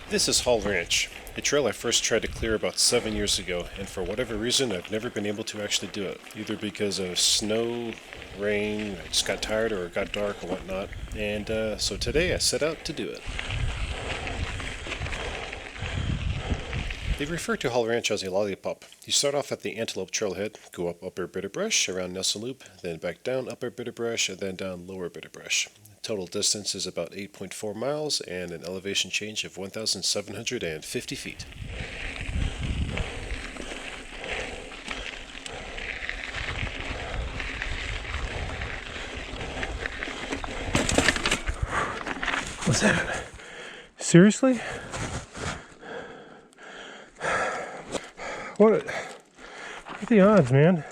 This is Hall Ranch, a trail I first tried to clear about 7 years ago, and for whatever reason I've never been able to actually do it. Either because of snow, rain, I just got tired or it got dark or whatnot, and so today I set out to do it. They refer to Hall Ranch as a lollipop. You start off at the Antelope Trailhead, go up Upper Bitterbrush, around Nelson Loop, then back down Upper Bitterbrush, and then down Lower Bitterbrush. Total distance is about 8.4 miles and an elevation change of 1,750 feet. What's that? Seriously? What are the odds, man?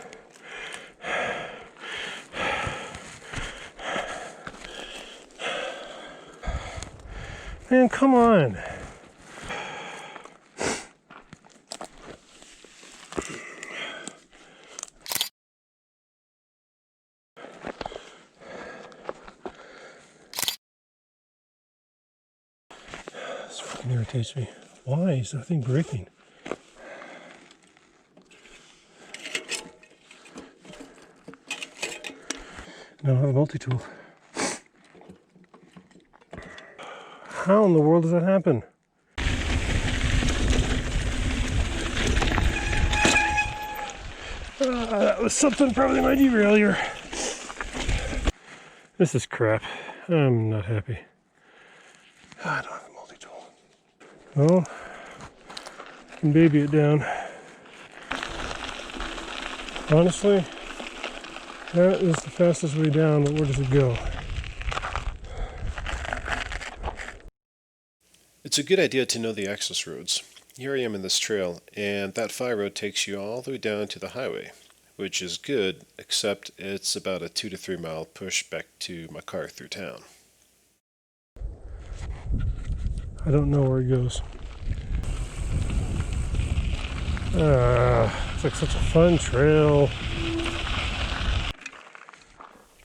Man, come on. This fucking irritates me. Why is that thing breaking? I don't have a multi-tool. How in the world does that happen? That was something probably my derailleur. This is crap. I'm not happy. I don't have a multi-tool. Well, I can baby it down. Honestly, that is the fastest way down, but where does it go? It's a good idea to know the access roads. Here I am in this trail, and that fire road takes you all the way down to the highway, which is good, except it's about a 2 to 3 mile push back to my car through town. I don't know where it goes. It's like such a fun trail.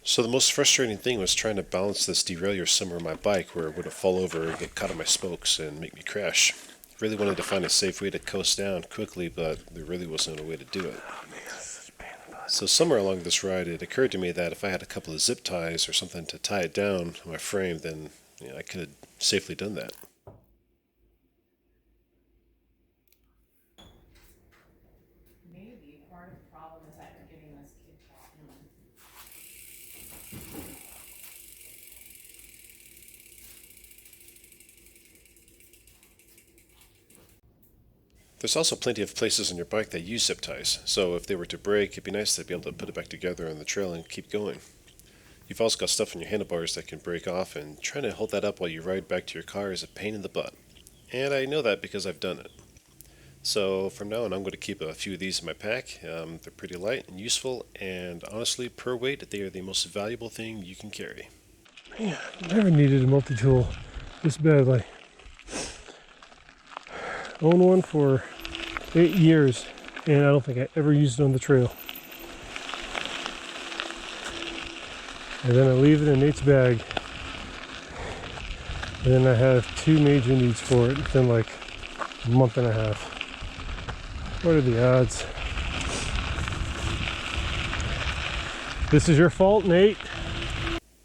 So the most frustrating thing was trying to balance this derailleur somewhere on my bike where it wouldn't fall over and get caught on my spokes and make me crash. Really wanted to find a safe way to coast down quickly, but there really wasn't a way to do it. So somewhere along this ride, it occurred to me that if I had a couple of zip ties or something to tie it down on my frame, then I could have safely done that. Maybe part of the problem is that you're getting this kid taught him. There's also plenty of places on your bike that use zip ties, so if they were to break, it'd be nice to be able to put it back together on the trail and keep going. You've also got stuff on your handlebars that can break off, and trying to hold that up while you ride back to your car is a pain in the butt. And I know that because I've done it. So from now on, I'm going to keep a few of these in my pack. They're pretty light and useful, and honestly, per weight, they are the most valuable thing you can carry. Man, I never needed a multi-tool this badly. Owned one for 8 years, and I don't think I ever used it on the trail. And then I leave it in Nate's bag. And then I have 2 major needs for it within like a month and a half. What are the odds? This is your fault, Nate.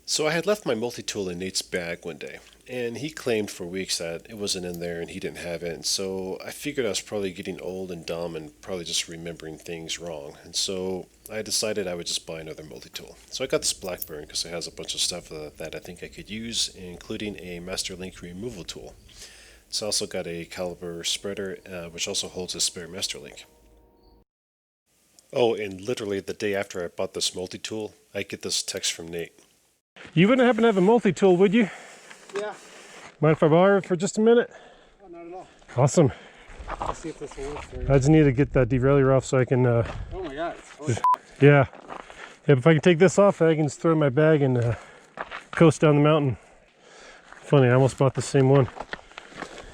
So I had left my multi-tool in Nate's bag one day, and he claimed for weeks that it wasn't in there and he didn't have it, and so I figured I was probably getting old and dumb and probably just remembering things wrong, and so I decided I would just buy another multi-tool. So I got this Blackburn because it has a bunch of stuff that I think I could use, including a Master Link removal tool. It's also got a caliber spreader, which also holds a spare Master Link. Oh, and literally the day after I bought this multi-tool, I get this text from Nate. You wouldn't happen to have a multi-tool, would you? Yeah. Mind if I borrow it for just a minute? Oh, not at all. Awesome. Let's see if this will work for you. I just need to get that derailleur off so I can, Oh my god. It's yeah. Yeah, if I can take this off, I can just throw it in my bag and coast down the mountain. Funny, I almost bought the same one.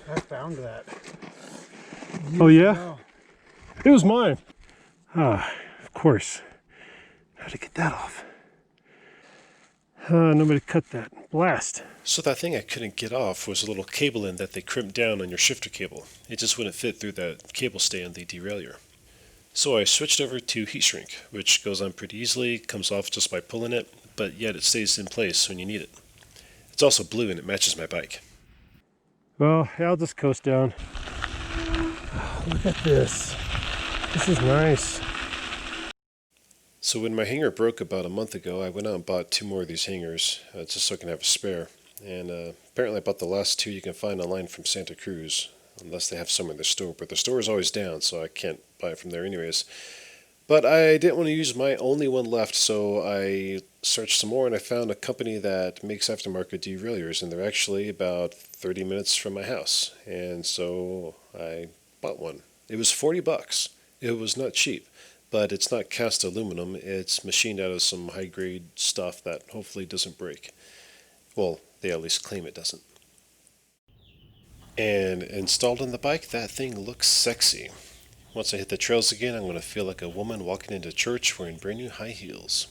I found that. Oh yeah? No. It was mine. Ah, of course. How to get that off? Nobody cut that. Blast. So that thing I couldn't get off was a little cable end that they crimped down on your shifter cable. It just wouldn't fit through that cable stay on the derailleur. So I switched over to heat shrink, which goes on pretty easily, comes off just by pulling it, but yet it stays in place when you need it. It's also blue and it matches my bike. Well, I'll just coast down. Look at this. This is nice. So when my hanger broke about a month ago, I went out and bought 2 more of these hangers, just so I can have a spare. And apparently I bought the last 2 you can find online from Santa Cruz, unless they have some in the store. But the store is always down, so I can't buy it from there anyways. But I didn't want to use my only one left, so I searched some more and I found a company that makes aftermarket derailleurs, and they're actually about 30 minutes from my house. And so I bought one. It was $40. It was not cheap, but it's not cast aluminum. It's machined out of some high-grade stuff that hopefully doesn't break. Well, they at least claim it doesn't. And installed on the bike, that thing looks sexy. Once I hit the trails again, I'm going to feel like a woman walking into church wearing brand new high heels.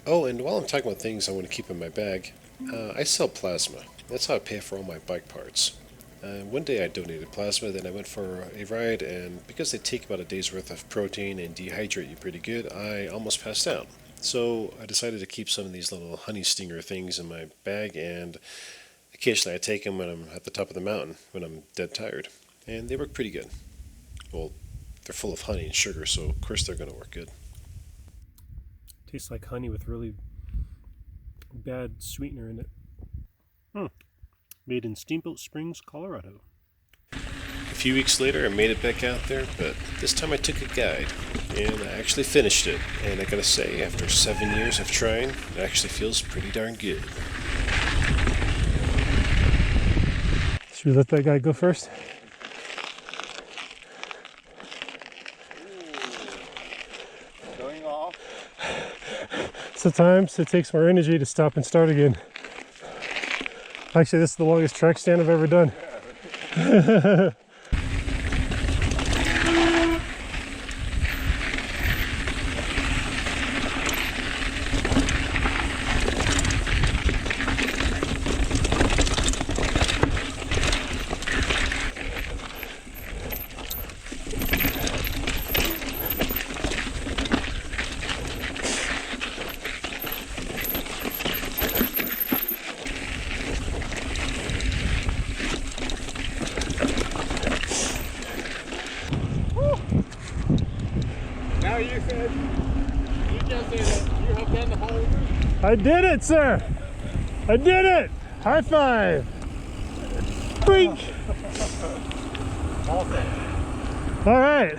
Oh, and while I'm talking about things I want to keep in my bag, I sell plasma. That's how I pay for all my bike parts. One day I donated plasma, then I went for a ride, and because they take about a day's worth of protein and dehydrate you pretty good, I almost passed out. So I decided to keep some of these little honey stinger things in my bag, and occasionally I take them when I'm at the top of the mountain, when I'm dead tired. And they work pretty good. Well, they're full of honey and sugar, so of course they're going to work good. Tastes like honey with really bad sweetener in it. Made in Steamboat Springs, Colorado. A few weeks later, I made it back out there, but this time I took a guide, and I actually finished it. And I gotta say, after 7 years of trying, it actually feels pretty darn good. Should we let that guy go first? Going off. Sometimes it takes more energy to stop and start again. Actually, this is the longest track stand I've ever done. Now you said, you just said that you have done the whole route. I did it, sir! I did it! High five! Boink! All set. All right.